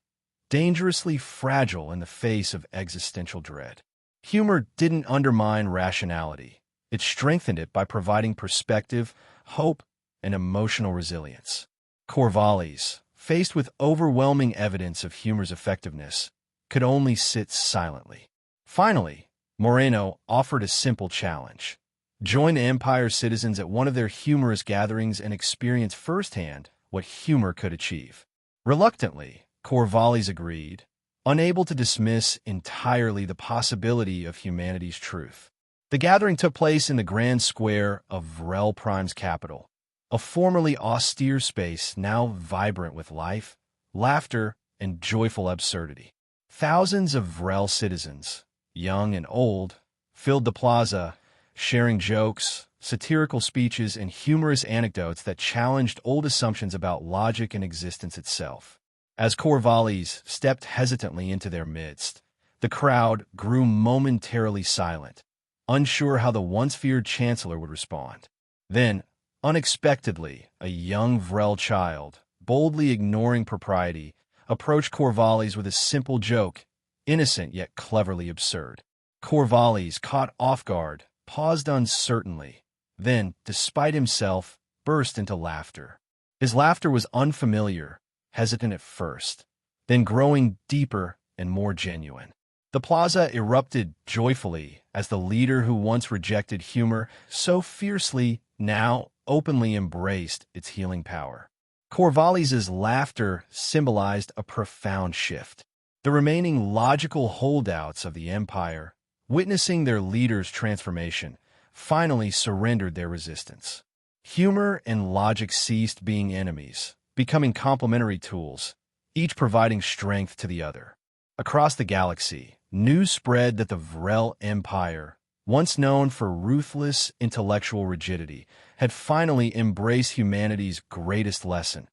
[SPEAKER 1] dangerously fragile in the face of existential dread. Humor didn't undermine rationality. It strengthened it by providing perspective, hope, and emotional resilience. Corvallis, faced with overwhelming evidence of humor's effectiveness, could only sit silently. Finally, Moreno offered a simple challenge. Join the Empire's citizens at one of their humorous gatherings and experience firsthand what humor could achieve. Reluctantly, Corvallis agreed, unable to dismiss entirely the possibility of humanity's truth. The gathering took place in the grand square of Vrell Prime's capital, a formerly austere space now vibrant with life, laughter, and joyful absurdity. Thousands of Vrell citizens, young and old, filled the plaza, sharing jokes, satirical speeches, and humorous anecdotes that challenged old assumptions about logic and existence itself. As Corvallis stepped hesitantly into their midst, the crowd grew momentarily silent, unsure how the once-feared chancellor would respond. Then, unexpectedly, a young Vrell child, boldly ignoring propriety, approached Corvallis with a simple joke, innocent yet cleverly absurd. Corvallis, caught off guard, paused uncertainly, then, despite himself, burst into laughter. His laughter was unfamiliar, hesitant at first, then growing deeper and more genuine. The plaza erupted joyfully as the leader who once rejected humor so fiercely now openly embraced its healing power. Corvallis' laughter symbolized a profound shift. The remaining logical holdouts of the Empire, witnessing their leader's transformation, finally surrendered their resistance. Humor and logic ceased being enemies, becoming complementary tools, each providing strength to the other. Across the galaxy, news spread that the Vrell Empire, once known for ruthless intellectual rigidity, had finally embraced humanity's greatest lesson.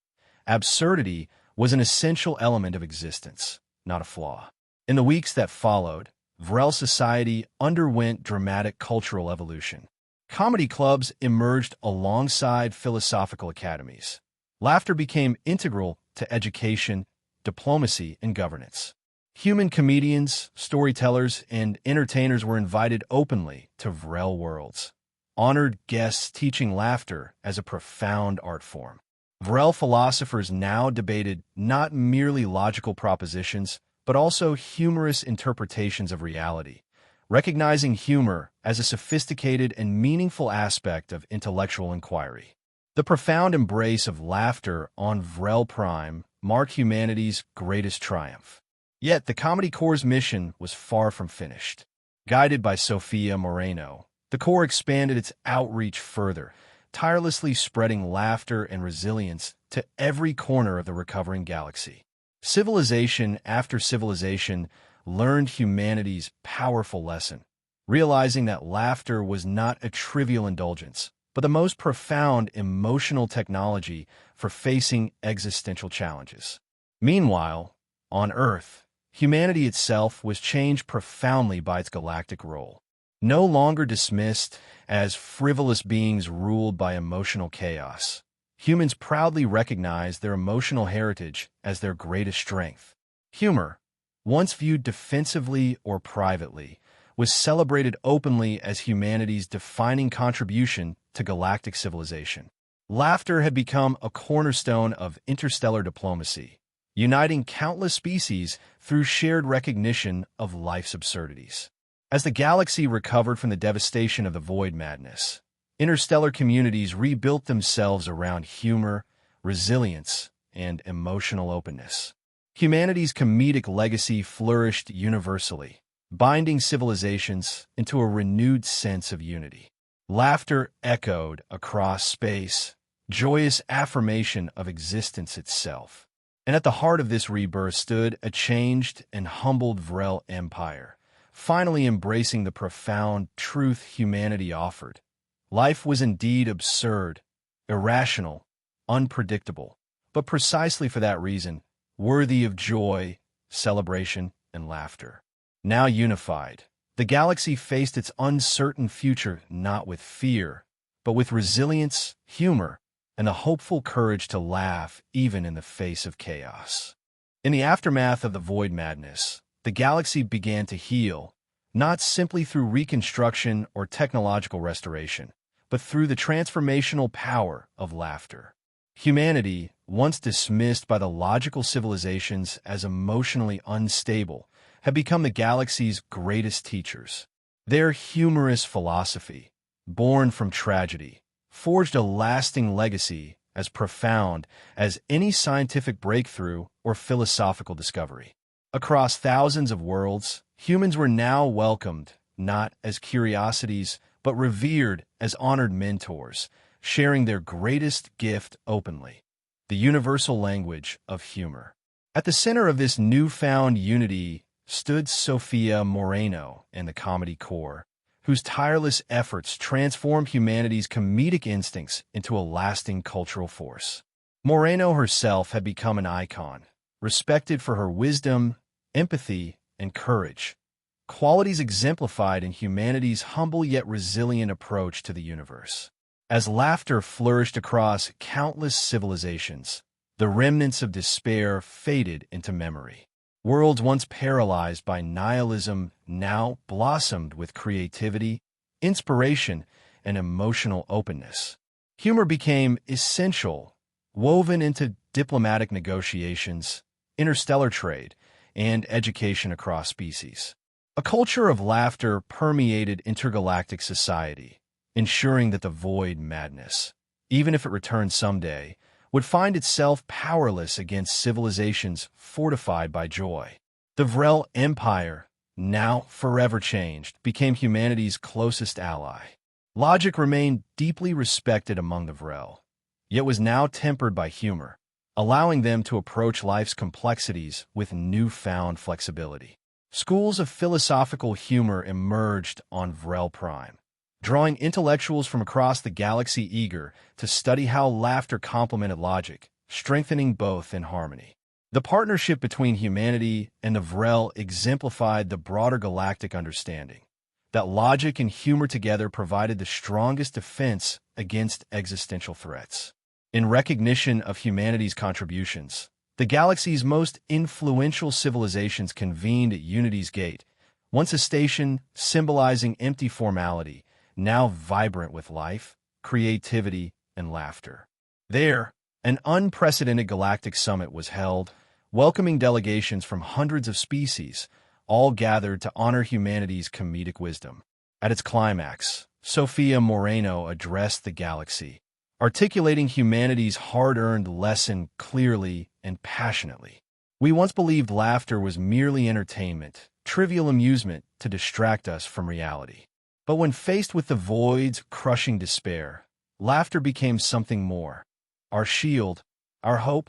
[SPEAKER 1] Absurdity was an essential element of existence, not a flaw. In the weeks that followed, Vrell society underwent dramatic cultural evolution. Comedy clubs emerged alongside philosophical academies. Laughter became integral to education, diplomacy, and governance. Human comedians, storytellers, and entertainers were invited openly to Vrell worlds, honored guests teaching laughter as a profound art form. Vrell philosophers now debated not merely logical propositions, but also humorous interpretations of reality, recognizing humor as a sophisticated and meaningful aspect of intellectual inquiry. The profound embrace of laughter on Vrell Prime marked humanity's greatest triumph. Yet the Comedy Corps' mission was far from finished. Guided by Sofia Moreno, the Corps expanded its outreach further, tirelessly spreading laughter and resilience to every corner of the recovering galaxy. Civilization after civilization learned humanity's powerful lesson, realizing that laughter was not a trivial indulgence, but the most profound emotional technology for facing existential challenges. Meanwhile, on Earth, humanity itself was changed profoundly by its galactic role. No longer dismissed as frivolous beings ruled by emotional chaos, humans proudly recognized their emotional heritage as their greatest strength. Humor, once viewed defensively or privately, was celebrated openly as humanity's defining contribution to galactic civilization. Laughter had become a cornerstone of interstellar diplomacy, uniting countless species through shared recognition of life's absurdities. As the galaxy recovered from the devastation of the void madness, interstellar communities rebuilt themselves around humor, resilience, and emotional openness. Humanity's comedic legacy flourished universally, binding civilizations into a renewed sense of unity. Laughter echoed across space, joyous affirmation of existence itself. And at the heart of this rebirth stood a changed and humbled Vrell Empire, finally embracing the profound truth humanity offered. Life was indeed absurd, irrational, unpredictable, but precisely for that reason, worthy of joy, celebration, and laughter. Now unified, the galaxy faced its uncertain future not with fear, but with resilience, humor, and the hopeful courage to laugh even in the face of chaos. In the aftermath of the Void Madness, the galaxy began to heal, not simply through reconstruction or technological restoration, but through the transformational power of laughter. Humanity, once dismissed by the logical civilizations as emotionally unstable, had become the galaxy's greatest teachers. Their humorous philosophy, born from tragedy, forged a lasting legacy as profound as any scientific breakthrough or philosophical discovery. Across thousands of worlds, humans were now welcomed not as curiosities, but revered as honored mentors, sharing their greatest gift openly: the universal language of humor. At the center of this newfound unity stood Sofia Moreno and the Comedy Corps, whose tireless efforts transformed humanity's comedic instincts into a lasting cultural force. Moreno herself had become an icon, respected for her wisdom, empathy, and courage, qualities exemplified in humanity's humble yet resilient approach to the universe. As laughter flourished across countless civilizations, the remnants of despair faded into memory. Worlds once paralyzed by nihilism now blossomed with creativity, inspiration, and emotional openness. Humor became essential, woven into diplomatic negotiations, interstellar trade, and education across species. A culture of laughter permeated intergalactic society, ensuring that the Void Madness, even if it returned someday, would find itself powerless against civilizations fortified by joy. The Vrell Empire, now forever changed, became humanity's closest ally. Logic remained deeply respected among the Vrell, yet was now tempered by humor, allowing them to approach life's complexities with newfound flexibility. Schools of philosophical humor emerged on Vrell Prime, drawing intellectuals from across the galaxy eager to study how laughter complemented logic, strengthening both in harmony. The partnership between humanity and the Vrell exemplified the broader galactic understanding that logic and humor together provided the strongest defense against existential threats. In recognition of humanity's contributions, the galaxy's most influential civilizations convened at Unity's Gate, once a station symbolizing empty formality, now vibrant with life, creativity, and laughter. There, an unprecedented galactic summit was held, welcoming delegations from hundreds of species, all gathered to honor humanity's comedic wisdom. At its climax, Sofia Moreno addressed the galaxy, articulating humanity's hard-earned lesson clearly and passionately. We once believed laughter was merely entertainment, trivial amusement to distract us from reality. But when faced with the void's crushing despair, laughter became something more: our shield, our hope,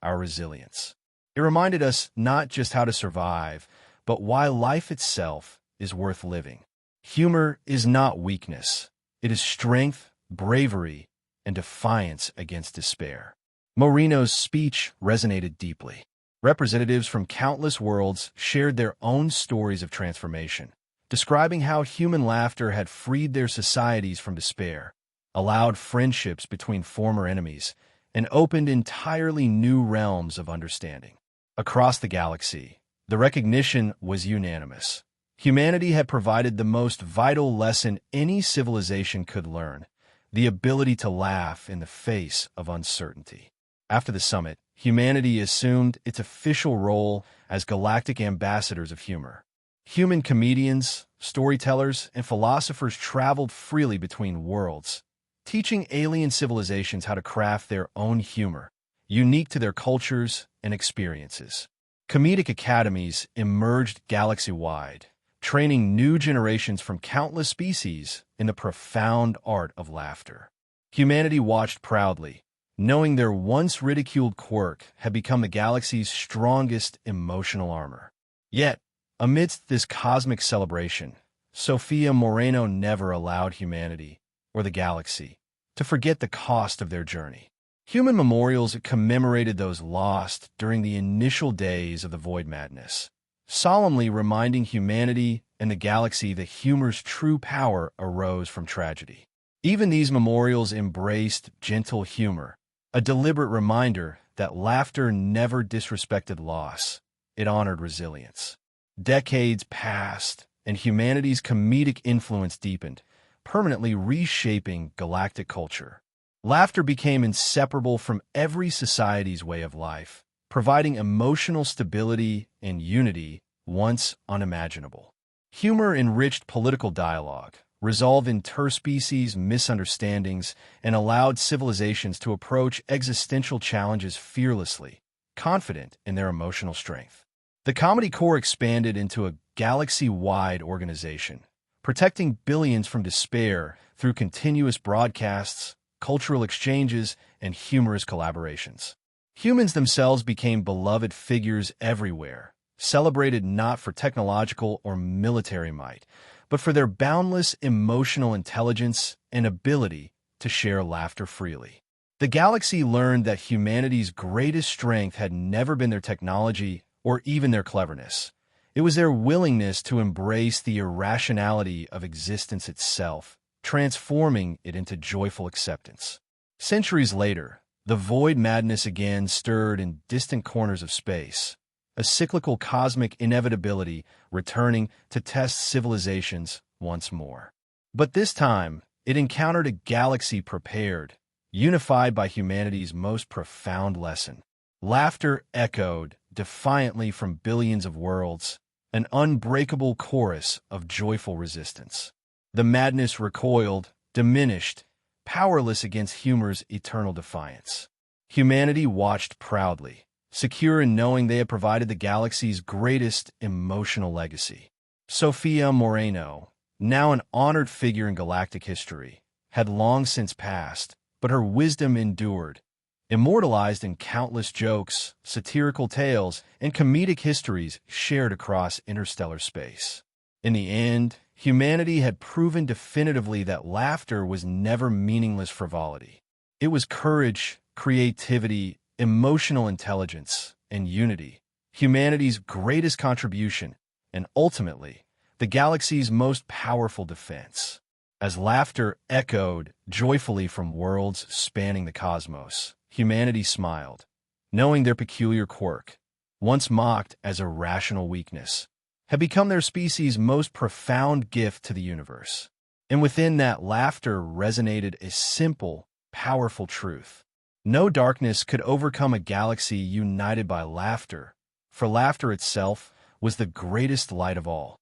[SPEAKER 1] our resilience. It reminded us not just how to survive, but why life itself is worth living. Humor is not weakness. It is strength, bravery, and defiance against despair. Moreno's speech resonated deeply. Representatives from countless worlds shared their own stories of transformation, describing how human laughter had freed their societies from despair, allowed friendships between former enemies, and opened entirely new realms of understanding. Across the galaxy, the recognition was unanimous. Humanity had provided the most vital lesson any civilization could learn: the ability to laugh in the face of uncertainty. After the summit, humanity assumed its official role as galactic ambassadors of humor. Human comedians, storytellers, and philosophers traveled freely between worlds, teaching alien civilizations how to craft their own humor, unique to their cultures and experiences. Comedic academies emerged galaxy-wide, training new generations from countless species in the profound art of laughter. Humanity watched proudly, knowing their once ridiculed quirk had become the galaxy's strongest emotional armor. Yet, amidst this cosmic celebration, Sofia Moreno never allowed humanity, or the galaxy, to forget the cost of their journey. Human memorials commemorated those lost during the initial days of the Void Madness, solemnly reminding humanity and the galaxy that humor's true power arose from tragedy. Even these memorials embraced gentle humor, a deliberate reminder that laughter never disrespected loss. It honored resilience. Decades passed, and humanity's comedic influence deepened, permanently reshaping galactic culture. Laughter became inseparable from every society's way of life, providing emotional stability and unity once unimaginable. Humor enriched political dialogue, resolved interspecies misunderstandings, and allowed civilizations to approach existential challenges fearlessly, confident in their emotional strength. The Comedy Corps expanded into a galaxy-wide organization, protecting billions from despair through continuous broadcasts, cultural exchanges, and humorous collaborations. Humans themselves became beloved figures everywhere, celebrated not for technological or military might, but for their boundless emotional intelligence and ability to share laughter freely. The galaxy learned that humanity's greatest strength had never been their technology or even their cleverness. It was their willingness to embrace the irrationality of existence itself, transforming it into joyful acceptance. Centuries later, the void madness again stirred in distant corners of space, a cyclical cosmic inevitability returning to test civilizations once more. But this time, it encountered a galaxy prepared, unified by humanity's most profound lesson. Laughter echoed defiantly from billions of worlds, an unbreakable chorus of joyful resistance. The madness recoiled, diminished, powerless against humor's eternal defiance. Humanity watched proudly, secure in knowing they had provided the galaxy's greatest emotional legacy. Sophia Moreno, now an honored figure in galactic history, had long since passed, but her wisdom endured, immortalized in countless jokes, satirical tales, and comedic histories shared across interstellar space. In the end, humanity had proven definitively that laughter was never meaningless frivolity. It was courage, creativity, emotional intelligence, and unity, humanity's greatest contribution, and ultimately, the galaxy's most powerful defense. As laughter echoed joyfully from worlds spanning the cosmos, humanity smiled, knowing their peculiar quirk, once mocked as a rational weakness, had become their species' most profound gift to the universe. And within that laughter resonated a simple, powerful truth. No darkness could overcome a galaxy united by laughter, for laughter itself was the greatest light of all.